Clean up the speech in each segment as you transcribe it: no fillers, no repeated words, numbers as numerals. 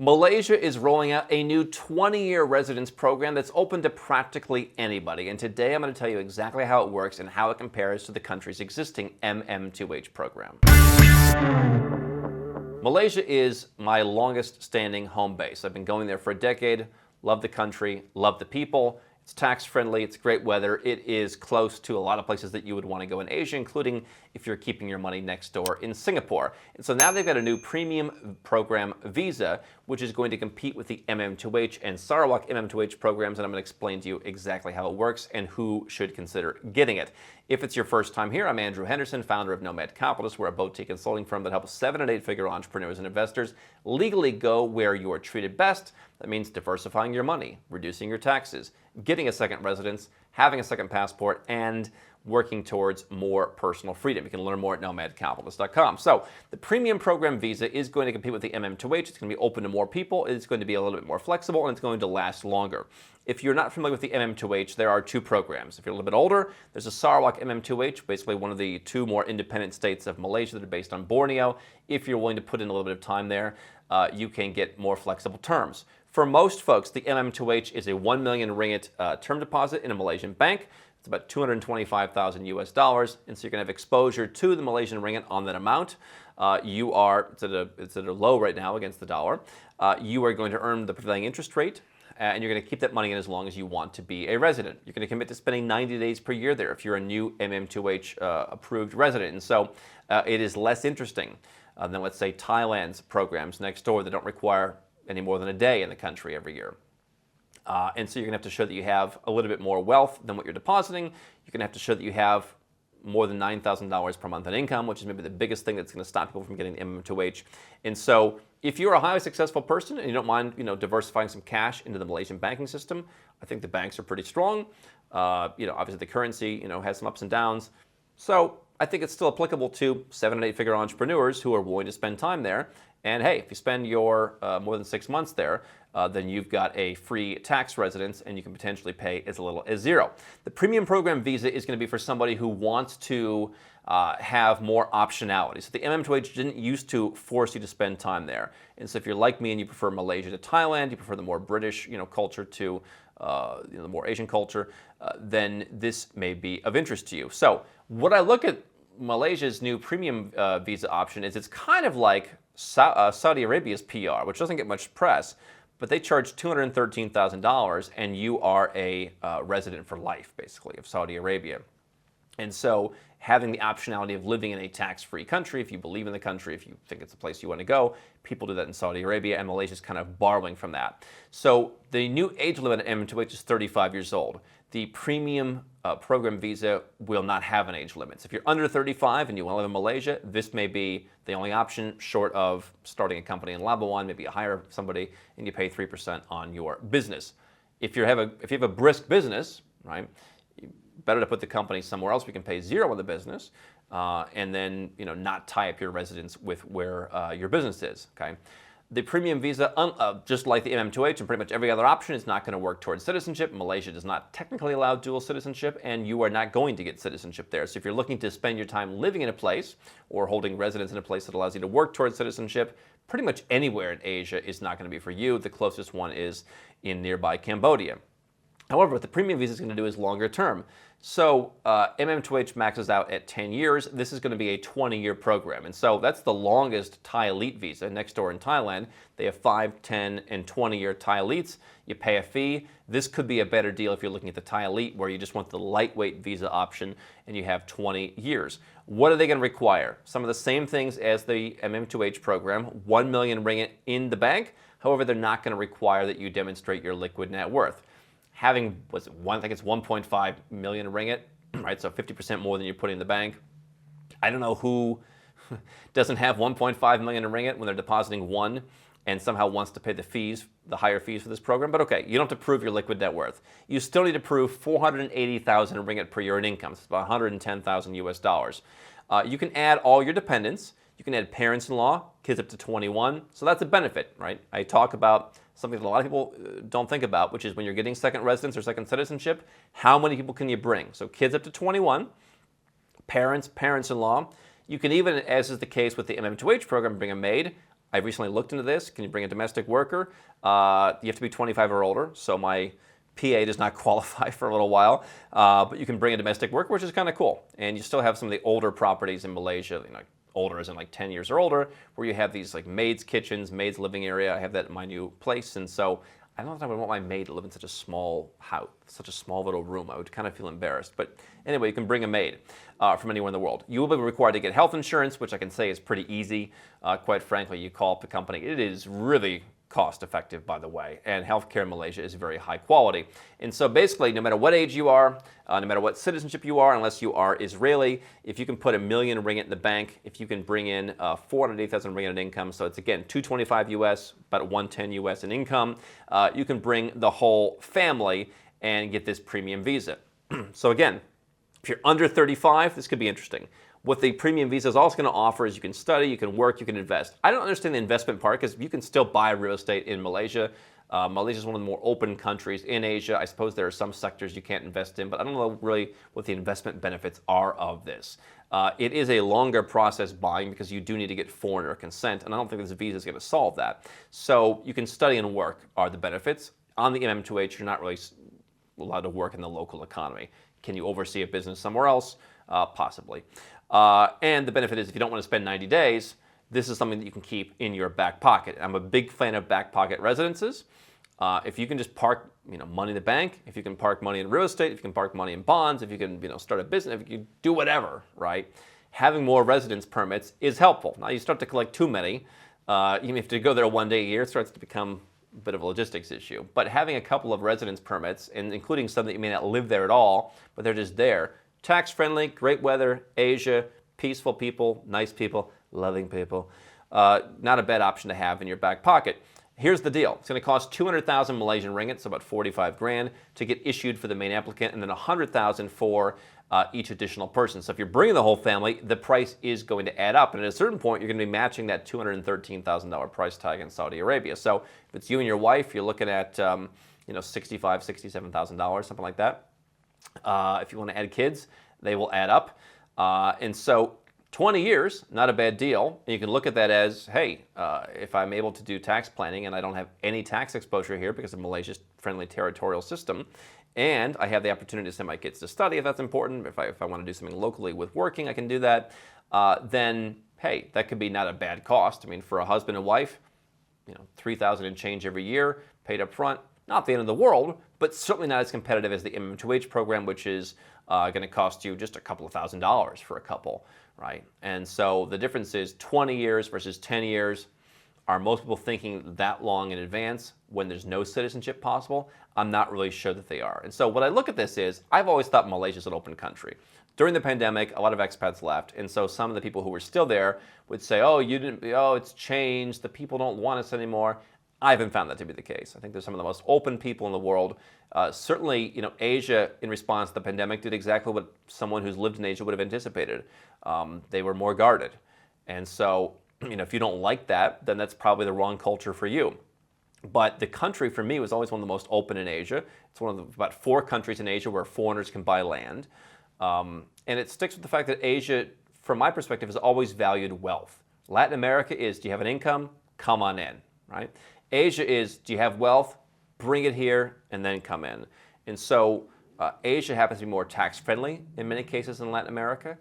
Malaysia is rolling out a new 20-year residence program that's open to practically anybody. And today I'm going to tell you exactly how it works and how it compares to the country's existing MM2H program. Malaysia is my longest standing home base. I've been going there for a decade. Love the country, love the people. It's tax friendly, it's great weather. It is close to a lot of places that you would want to go in Asia, including if you're keeping your money next door in Singapore. And so now they've got a new premium program visa, which is going to compete with the MM2H and Sarawak MM2H programs, and I'm going to explain to you exactly how it works and who should consider getting it. If it's your first time here, I'm Andrew Henderson, founder of Nomad Capitalist. We're a boutique consulting firm that helps 7- and 8-figure entrepreneurs and investors legally go where you are treated best. That means diversifying your money, reducing your taxes, getting a second residence, having a second passport, and working towards more personal freedom. You can learn more at nomadcapitalist.com. So the premium program visa is going to compete with the MM2H. It's going to be open to more people. It's going to be a little bit more flexible, and it's going to last longer. If you're not familiar with the MM2H, there are two programs. If you're a little bit older, there's a Sarawak MM2H, basically one of the two more independent states of Malaysia that are based on Borneo. If you're willing to put in a little bit of time there, you can get more flexible terms. For most folks, the MM2H is a 1 million ringgit term deposit in a Malaysian bank. It's about 225,000 US dollars, and so you're going to have exposure to the Malaysian ringgit on that amount. It's at a low right now against the dollar. You are going to earn the prevailing interest rate, and you're going to keep that money in as long as you want to be a resident. You're going to commit to spending 90 days per year there if you're a new MM2H approved resident, and so it is less interesting than, let's say, Thailand's programs next door that don't require any more than a day in the country every year. And so you're going to have to show that you have a little bit more wealth than what you're depositing. You're going to have to show that you have more than $9,000 per month in income, which is maybe the biggest thing that's going to stop people from getting the MM2H. And so if you're a highly successful person and you don't mind, diversifying some cash into the Malaysian banking system, I think the banks are pretty strong. Obviously the currency, has some ups and downs. So I think it's still applicable to 7- and 8-figure entrepreneurs who are willing to spend time there. And hey, if you spend your more than 6 months there, then you've got a free tax residence and you can potentially pay as little as zero. The premium program visa is going to be for somebody who wants to have more optionality. So the MM2H didn't used to force you to spend time there. And so if you're like me and you prefer Malaysia to Thailand, you prefer the more British culture to the more Asian culture, then this may be of interest to you. So what I look at Malaysia's new premium visa option is it's kind of like Saudi Arabia's PR, which doesn't get much press, but they charge $213,000 and you are a resident for life, basically, of Saudi Arabia. And so having the optionality of living in a tax-free country, if you believe in the country, if you think it's a place you want to go, people do that in Saudi Arabia, and Malaysia's kind of borrowing from that. So the new age limit at MM2H is 35 years old. The premium program visa will not have an age limit. So if you're under 35 and you want to live in Malaysia, this may be the only option short of starting a company in Labuan, maybe you hire somebody and you pay 3% on your business. If you have a brisk business, right, better to put the company somewhere else. We can pay zero on the business, and then not tie up your residence with where your business is. Okay, the premium visa, just like the MM2H and pretty much every other option, is not going to work towards citizenship. Malaysia does not technically allow dual citizenship, and you are not going to get citizenship there. So if you're looking to spend your time living in a place or holding residence in a place that allows you to work towards citizenship, pretty much anywhere in Asia is not going to be for you. The closest one is in nearby Cambodia. However, what the premium visa is going to do is longer term. So MM2H maxes out at 10 years. This is going to be a 20-year program. And so that's the longest Thai elite visa next door in Thailand. They have 5, 10, and 20-year Thai elites. You pay a fee. This could be a better deal if you're looking at the Thai elite where you just want the lightweight visa option and you have 20 years. What are they going to require? Some of the same things as the MM2H program, 1 million ringgit in the bank. However, they're not going to require that you demonstrate your liquid net worth. Having, I think it's 1.5 million ringgit, right? So 50% more than you put in the bank. I don't know who doesn't have 1.5 million ringgit when they're depositing one and somehow wants to pay the fees, the higher fees for this program. But okay, you don't have to prove your liquid net worth. You still need to prove 480,000 ringgit per year in income. It's about 110,000 US dollars. You can add all your dependents. You can add parents-in-law, kids up to 21. So that's a benefit, right? I talk about something that a lot of people don't think about, which is when you're getting second residence or second citizenship, how many people can you bring? So kids up to 21, parents, parents-in-law. You can even, as is the case with the MM2H program, bring a maid. I recently looked into this. Can you bring a domestic worker? You have to be 25 or older, so my PA does not qualify for a little while, but you can bring a domestic worker, which is kind of cool. And you still have some of the older properties in Malaysia, older as in like 10 years or older, where you have these like maids' kitchens, maids' living area. I have that in my new place, and so I don't know if I would want my maid to live in such a small house, such a small little room. I would kind of feel embarrassed. But anyway, you can bring a maid from anywhere in the world. You will be required to get health insurance, which I can say is pretty easy. Quite frankly, you call up the company. It is really cost effective, by the way, and healthcare in Malaysia is very high quality. And so basically, no matter what age you are, no matter what citizenship you are, unless you are Israeli, if you can put 1 million ringgit in the bank, if you can bring in 480,000 ringgit in income, so it's again 225 US, about 110 US in income, you can bring the whole family and get this premium visa. So again, if you're under 35, this could be interesting. What the premium visa is also going to offer is you can study, you can work, you can invest. I don't understand the investment part because you can still buy real estate in Malaysia. Malaysia is one of the more open countries in Asia. I suppose there are some sectors you can't invest in, but I don't know really what the investment benefits are of this. It is a longer process buying because you do need to get foreigner consent, and I don't think this visa is going to solve that. So you can study and work are the benefits. On the MM2H, you're not really allowed to work in the local economy. Can you oversee a business somewhere else? Possibly. And the benefit is if you don't want to spend 90 days, this is something that you can keep in your back pocket. I'm a big fan of back pocket residences. If you can just park money in the bank, if you can park money in real estate, if you can park money in bonds, if you can start a business, if you can do whatever, right? Having more residence permits is helpful. Now you start to collect too many. Even if you go there 1 day a year, it starts to become a bit of a logistics issue. But having a couple of residence permits, and including some that you may not live there at all, but they're just there, tax-friendly, great weather, Asia, peaceful people, nice people, loving people. Not a bad option to have in your back pocket. Here's the deal. It's going to cost 200,000 Malaysian ringgit, so about 45 grand, to get issued for the main applicant, and then 100,000 for each additional person. So if you're bringing the whole family, the price is going to add up. And at a certain point, you're going to be matching that $213,000 price tag in Saudi Arabia. So if it's you and your wife, you're looking at $65,000, $67,000, something like that. If you want to add kids, they will add up. And so 20 years, not a bad deal. And you can look at that as, hey, if I'm able to do tax planning and I don't have any tax exposure here because of Malaysia's friendly territorial system, and I have the opportunity to send my kids to study if that's important, if I want to do something locally with working, I can do that, then, hey, that could be not a bad cost. I mean, for a husband and wife, $3,000 and change every year, paid up front, not the end of the world, but certainly not as competitive as the MM2H program, which is going to cost you just a couple of $1,000s for a couple, right? And so the difference is 20 years versus 10 years. Are most people thinking that long in advance when there's no citizenship possible? I'm not really sure that they are. And so what I look at this is, I've always thought Malaysia's an open country. During the pandemic, a lot of expats left, and so some of the people who were still there would say, oh, it's changed, the people don't want us anymore. I haven't found that to be the case. I think there's some of the most open people in the world. Certainly, Asia, in response to the pandemic, did exactly what someone who's lived in Asia would have anticipated. They were more guarded. And so, if you don't like that, then that's probably the wrong culture for you. But the country, for me, was always one of the most open in Asia. It's one of about 4 countries in Asia where foreigners can buy land. And it sticks with the fact that Asia, from my perspective, has always valued wealth. Latin America is, do you have an income? Come on in, right? Asia is, do you have wealth? Bring it here and then come in. And so Asia happens to be more tax-friendly in many cases than Latin America.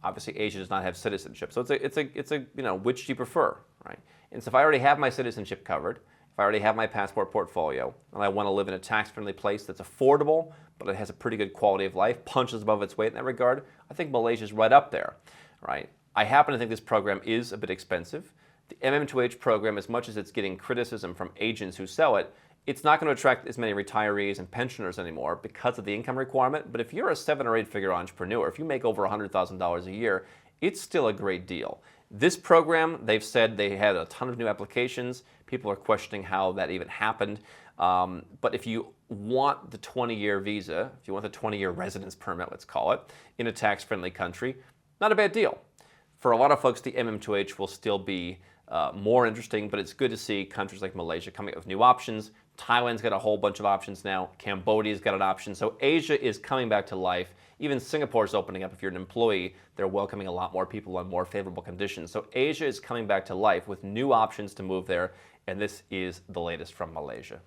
Obviously, Asia does not have citizenship. So it's a which do you prefer, right? And so if I already have my citizenship covered, if I already have my passport portfolio, and I want to live in a tax-friendly place that's affordable, but it has a pretty good quality of life, punches above its weight in that regard, I think Malaysia's right up there, right? I happen to think this program is a bit expensive. The MM2H program, as much as it's getting criticism from agents who sell it, it's not going to attract as many retirees and pensioners anymore because of the income requirement. But if you're a 7 or 8 figure entrepreneur, if you make over $100,000 a year, it's still a great deal. This program, they've said they had a ton of new applications. People are questioning how that even happened. But if you want the 20-year visa, if you want the 20-year residence permit, let's call it, in a tax-friendly country, not a bad deal. For a lot of folks, the MM2H will still be more interesting, but it's good to see countries like Malaysia coming up with new options. Thailand's got a whole bunch of options now. Cambodia's got an option. So Asia is coming back to life. Even Singapore's opening up. If you're an employee, they're welcoming a lot more people on more favorable conditions. So Asia is coming back to life with new options to move there, and this is the latest from Malaysia.